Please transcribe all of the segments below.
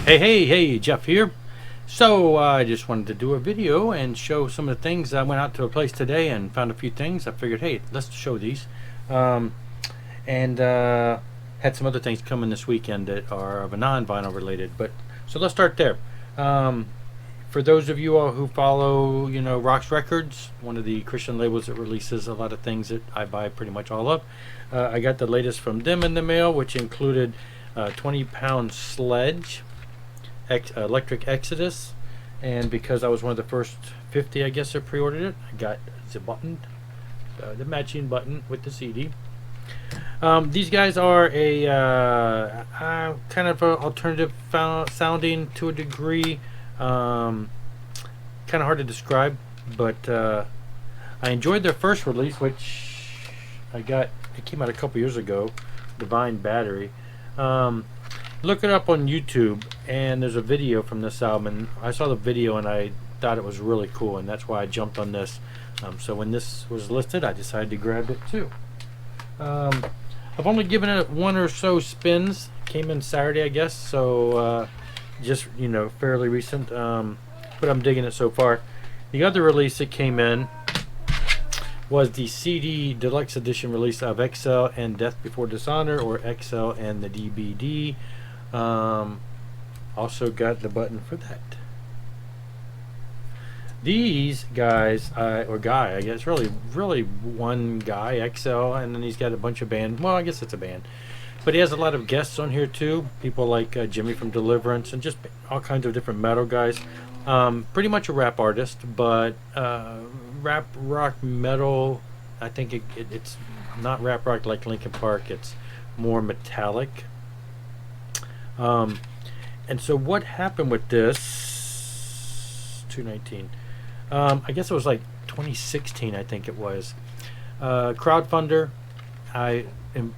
Hey, Jeff here. So I just wanted to do a video and show some of the things. I went out to a place today and found a few things. I figured, hey, let's show these. Um, and had some other things coming this weekend that are of a non-vinyl related. But so let's start there. Um, for those of you all who follow, Rocks Records, one of the Christian labels that releases a lot of things that I buy pretty much all of. I got the latest from them in the mail, which included 20-pound Sledge, Electric Exodus, and because I was one of the first 50, I guess, that pre-ordered it, I got the button, the matching button with the CD. These guys are a kind of a alternative sounding to a degree. Kind of hard to describe, but I enjoyed their first release, which it came out a couple years ago, Divine Battery. Look it up on YouTube, and there's a video from this album, and I saw the video and I thought it was really cool, and that's why I jumped on this. So when this was listed, I decided to grab it too. I've only given it one or so spins. Came in Saturday, I guess, so just fairly recent, but I'm digging it so far. The other release that came in was the CD Deluxe Edition release of XL and Death Before Dishonor, or XL and the DBD. Also got the button for that. These guys, or guy, I guess, really one guy, XL, and then he's got a bunch of band. Well, I guess it's a band, but he has a lot of guests on here too. People like Jimmy from Deliverance, and just all kinds of different metal guys. Pretty much a rap artist, but rap rock metal. I think it's not rap rock like Linkin Park. It's more metallic. And so what happened with this 219? I guess it was like 2016, I think it was. Crowdfunder, I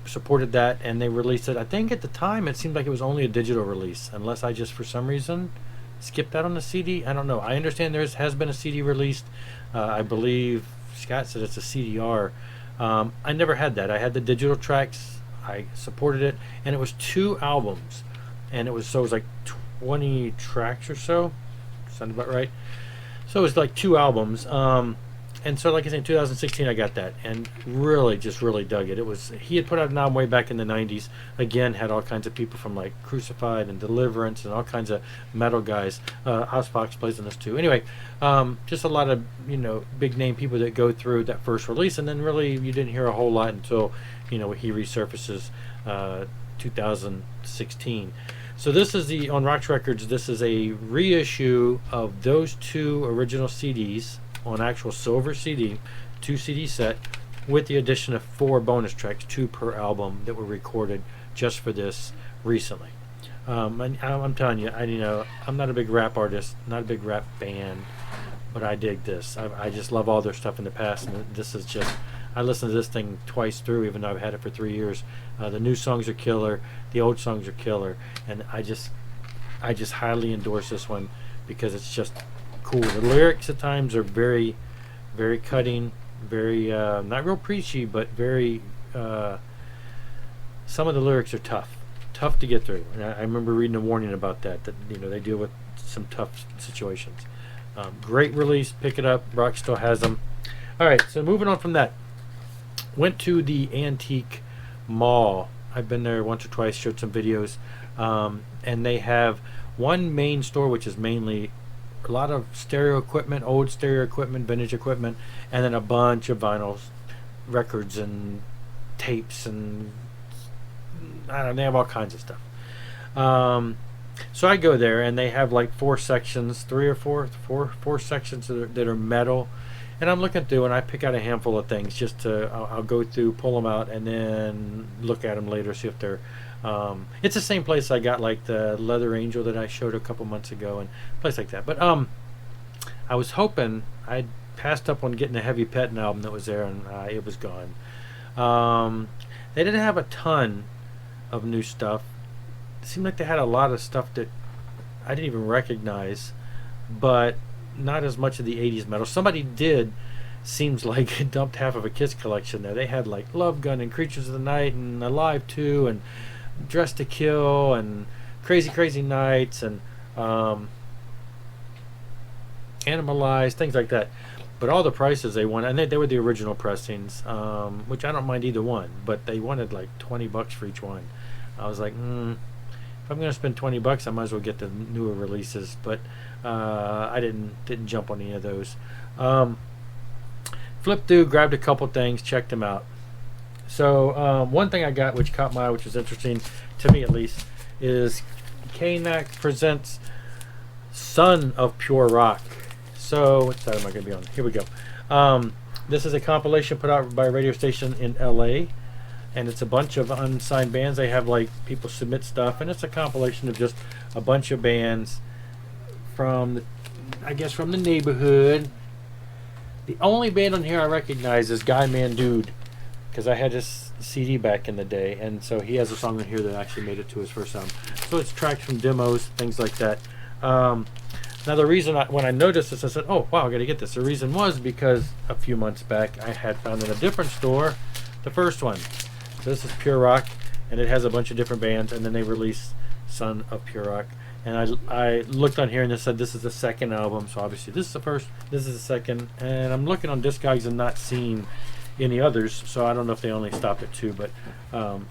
supported that, and they released it. I think at the time it seemed like it was only a digital release, unless I just for some reason skipped that on the CD. I don't know. I understand has been a CD released. I believe Scott said it's a CDR. I never had that. I had the digital tracks. I supported it, and it was 2 albums, and it was like 20 tracks or so. Sound about right? So it was like 2 albums. And so, like I said, in 2016, I got that, and really dug it. He had put out an album way back in the 90s. Again, had all kinds of people from like Crucified and Deliverance and all kinds of metal guys. House Fox plays on this too. Anyway, just a lot of big name people that go through that first release, and then really you didn't hear a whole lot until he resurfaces 2016. So this is on Rocks Records. This is a reissue of those 2 original CDs on actual silver CD, 2 CD set, with the addition of 4 bonus tracks, 2 per album, that were recorded just for this recently. And I'm telling you, I'm not a big rap artist, not a big rap fan, but I dig this. I just love all their stuff in the past, and this is just. I listened to this thing twice through, even though I've had it for 3 years. The new songs are killer, the old songs are killer, and I just highly endorse this one because it's just cool. The lyrics at times are very, very cutting, very not real preachy, but very. Some of the lyrics are tough to get through, and I remember reading a warning about that they deal with some tough situations. Great release, pick it up. Rock still has them. All right, so moving on from that. Went to the Antique Mall. I've been there once or twice, showed some videos, and they have one main store which is mainly a lot of stereo equipment, old stereo equipment, vintage equipment, and then a bunch of vinyls, records, and tapes, and I don't know, they have all kinds of stuff. So I go there, and they have like 4 sections, 3 or 4 sections that are metal. And I'm looking through, and I pick out a handful of things just to. I'll go through, pull them out, and then look at them later, see if they're. It's the same place I got like the Leather Angel that I showed a couple months ago, and a place like that. But I was hoping I'd passed up on getting a Heavy Petting album that was there, and it was gone. They didn't have a ton of new stuff. It seemed like they had a lot of stuff that I didn't even recognize, but not as much of the 80s metal. Somebody did, seems like, dumped half of a Kiss collection there. They had like Love Gun and Creatures of the Night and Alive 2 and Dressed to Kill and Crazy Crazy Nights and Animalized, things like that. But all the prices they wanted, and they were the original pressings, which I don't mind either one, but they wanted like $20 for each one. I was like, if I'm going to spend $20, I might as well get the newer releases. But I didn't jump on any of those. Flipped through, grabbed a couple things, checked them out. So one thing I got, which caught my eye, which was interesting to me at least, is KNAK presents Son of Pure Rock. So what side am I going to be on? Here we go. This is a compilation put out by a radio station in LA, and it's a bunch of unsigned bands. They have like people submit stuff, and it's a compilation of just a bunch of bands from, I guess, from the neighborhood. The only band on here I recognize is Guy Man Dude, because I had his CD back in the day, and so he has a song in here that actually made it to his first album. So it's tracks from demos, things like that. Now the reason when I noticed this, I said, oh wow, I gotta get this. The reason was because a few months back I had found in a different store the first one. So this is Pure Rock, and it has a bunch of different bands, and then they released Son of Pure Rock. And I looked on here and it said this is the second album, so obviously this is the first, this is the second, and I'm looking on Discogs and not seeing any others, so I don't know if they only stopped at 2, but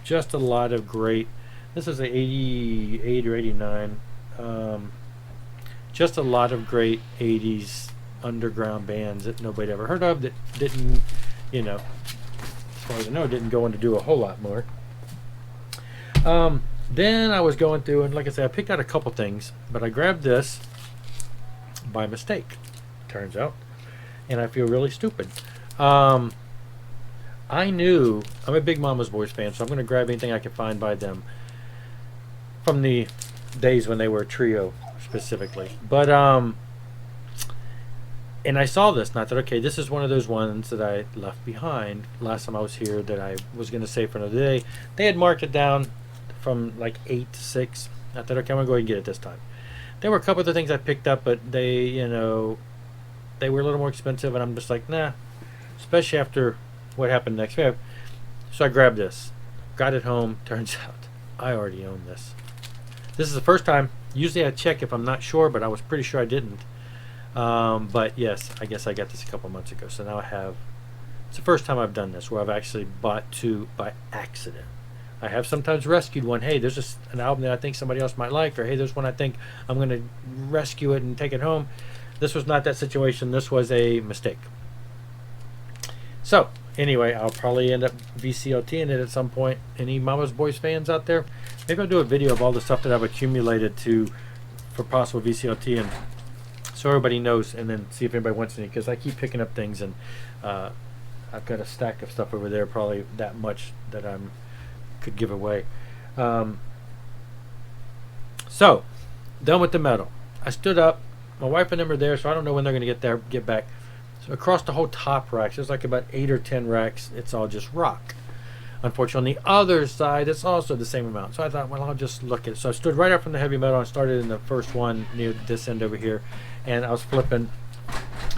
just a lot of great, this is a 88 or 89, just a lot of great 80s underground bands that nobody ever heard of, that didn't, as far as I know, didn't go on to do a whole lot more. Then I was going through, and like I said, I picked out a couple things, but I grabbed this by mistake, turns out, and I feel really stupid. I knew, I'm a big Mama's Boys fan, so I'm going to grab anything I can find by them from the days when they were a trio specifically. But and I saw this, and I thought, okay, this is one of those ones that I left behind last time I was here that I was going to save for another day. They had marked it down from like 8 to 6. I thought, okay, I'm going to go ahead and get it this time. There were a couple other things I picked up, but they, they were a little more expensive, and I'm just like, nah, especially after what happened next week. So I grabbed this, got it home. Turns out I already own this. This is the first time. Usually I check if I'm not sure, but I was pretty sure I didn't. But yes, I guess I got this a couple months ago. So now I have, it's the first time I've done this where I've actually bought 2 by accident. I have sometimes rescued one. Hey, there's an album that I think somebody else might like, or hey, there's one I think I'm going to rescue it and take it home. This was not that situation. This was a mistake. So anyway, I'll probably end up VCOTing it at some point. Any Mama's Boys fans out there? Maybe I'll do a video of all the stuff that I've accumulated for possible VCOT, and so everybody knows, and then see if anybody wants any, because I keep picking up things, and I've got a stack of stuff over there, probably that much that I could give away. So done with the metal. I stood up. My wife and them are there, so I don't know when they're going to get back. So across the whole top racks, there's like about 8 or 10 racks. It's all just rock. Unfortunately, on the other side, it's also the same amount. So I thought, well, I'll just look at it. So I stood right up from the heavy metal and started in the first one near this end over here, and I was flipping,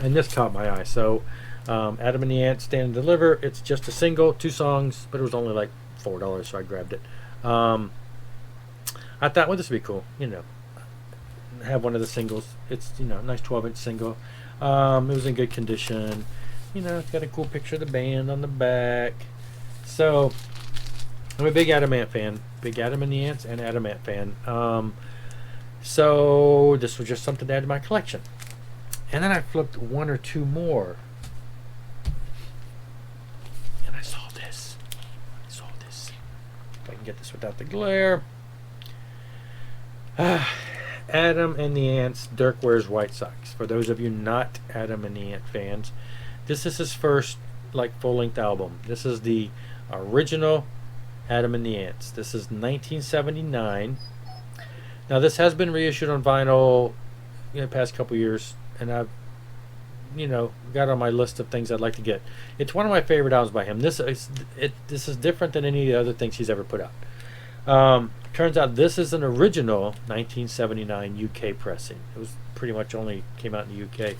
and this caught my eye. So Adam and the Ants, Stand and Deliver. It's just a single, 2 songs, but it was only like $4, so I grabbed it. I thought, well, this would be cool, have one of the singles. It's a nice 12-inch single. It was in good condition. It's got a cool picture of the band on the back. So I'm a big Adam Ant fan, big Adam and the Ants and Adam Ant fan. So this was just something to add to my collection. And then I flipped 1 or 2 more, and I saw this. If I can get this without the glare. Adam and the Ants, Dirk Wears White Socks. For those of you not Adam and the Ant fans, this is his first full-length album. This is the original Adam and the Ants. This is 1979. Now this has been reissued on vinyl in the past couple years, and I've got on my list of things I'd like to get. It's one of my favorite albums by him. This is different than any of the other things he's ever put out. Turns out this is an original 1979 UK pressing. It was pretty much only came out in the UK.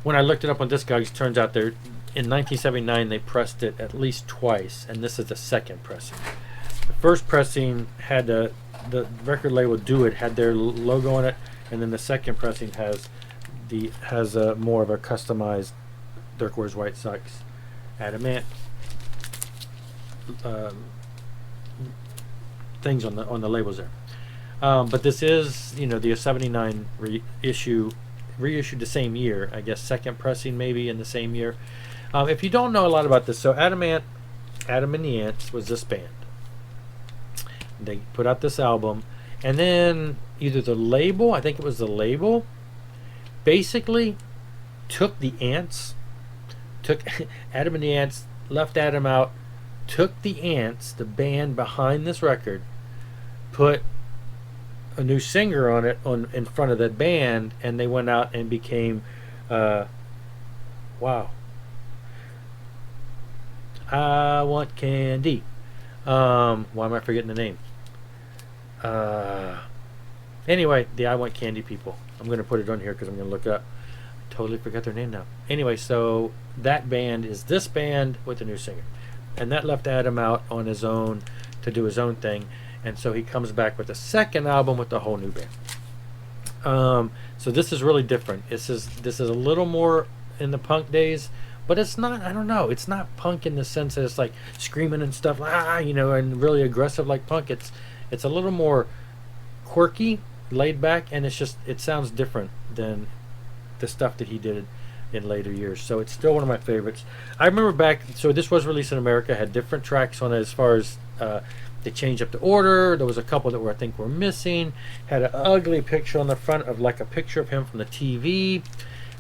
When I looked it up on Discogs, turns out in 1979 they pressed it at least twice, and this is the second pressing. The first pressing had the record label Do It had their logo on it, and then the second pressing has more of a customized Dirk Wears White Sox adamant things on the labels there. But this is, the 79 reissued the same year, I guess, second pressing maybe in the same year. If you don't know a lot about this, so Adam and the Ants was this band. They put out this album, and then either the label, I think it was the label, basically took the Ants, took Adam and the Ants, left Adam out, took the Ants, the band behind this record, put a new singer on it in front of that band, and they went out and became wow, I Want Candy. Why am I forgetting the name? Anyway, the I Want Candy people. I'm going to put it on here because I'm going to look it up. I totally forgot their name now. Anyway, so that band is this band with a new singer, and that left Adam out on his own to do his own thing, and so he comes back with a second album with a whole new band. So this is really different. This is a little more in the punk days, but it's not. I don't know. It's not punk in the sense that it's like screaming and stuff, and really aggressive like punk. It's a little more quirky, laid back, and it sounds different than the stuff that he did in later years. So it's still one of my favorites. I remember back. So this was released in America. Had different tracks on it as far as. They changed up the order. There was a couple that I think were missing. Had an ugly picture on the front of like a picture of him from the TV.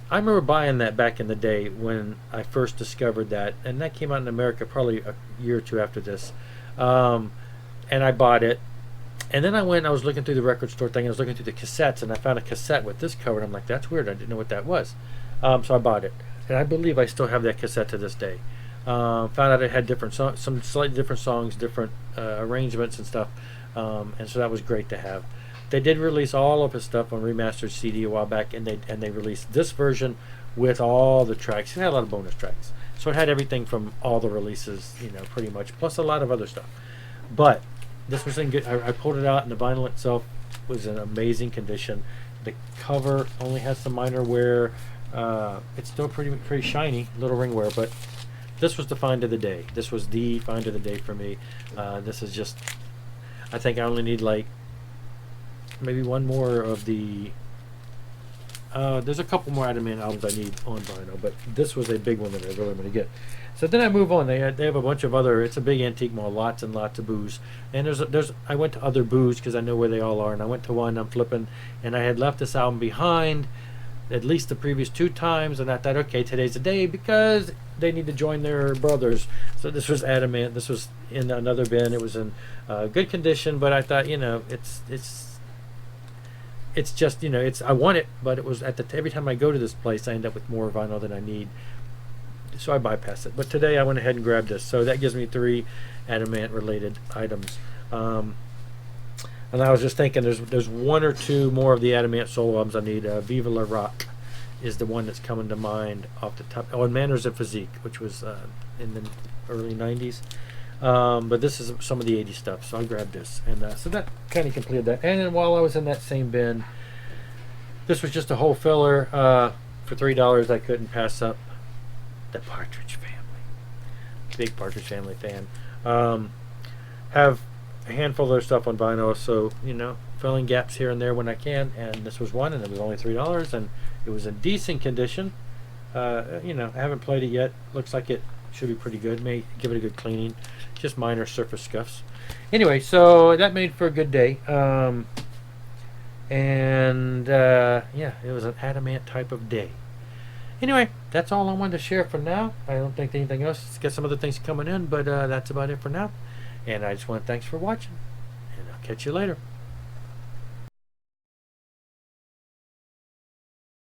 I remember buying that back in the day when I first discovered that, and that came out in America probably a year or two after this. And I bought it, and then I was looking through the record store thing. I was looking through the cassettes, and I found a cassette with this cover, and I'm like, that's weird. I didn't know what that was. So I bought it, and I believe I still have that cassette to this day. Found out it had different some slightly different songs, different arrangements and stuff, and so that was great to have. They did release all of his stuff on remastered CD a while back, and they released this version with all the tracks. It had a lot of bonus tracks, so it had everything from all the releases, pretty much, plus a lot of other stuff. But this was in good. I pulled it out, and the vinyl itself was in amazing condition. The cover only has some minor wear. It's still pretty shiny, little ring wear, but. This was the find of the day. This was the find of the day for me. This is just, I think I only need like maybe one more of the, there's a couple more Adamant albums I need on vinyl, but this was a big one that I really want to get. So then I move on. They have a bunch of other, it's a big antique mall, lots and lots of booze. And I went to other booze because I know where they all are, and I went to one, I'm flipping, and I had left this album behind at least the previous 2 times, and I thought, okay, today's the day because they need to join their brothers. So this was Adamant. This was in another bin. It was in good condition, but I thought, it's just, I want it, but it was every time I go to this place, I end up with more vinyl than I need, so I bypass it. But today I went ahead and grabbed this, so that gives me 3 Adamant related items. And I was just thinking, there's 1 or 2 more of the Adamant solo albums I need. Viva La Rock is the one that's coming to mind off the top. Oh, and Manners and Physique, which was in the early 90s. But this is some of the 80s stuff, so I grabbed this. And so that kind of completed that. And then while I was in that same bin, this was just a whole filler. For $3 I couldn't pass up the Partridge Family. Big Partridge Family fan. Have a handful of their stuff on vinyl, so filling gaps here and there when I can, and this was one, and it was only $3, and it was in decent condition. I haven't played it yet. Looks like it should be pretty good. May give it a good cleaning, just minor surface scuffs. Anyway, so that made for a good day. It was an Adamant type of day. Anyway, that's all I wanted to share for now. I don't think anything else. Let's get some other things coming in, but that's about it for now. And I just want to thanks for watching, and I'll catch you later.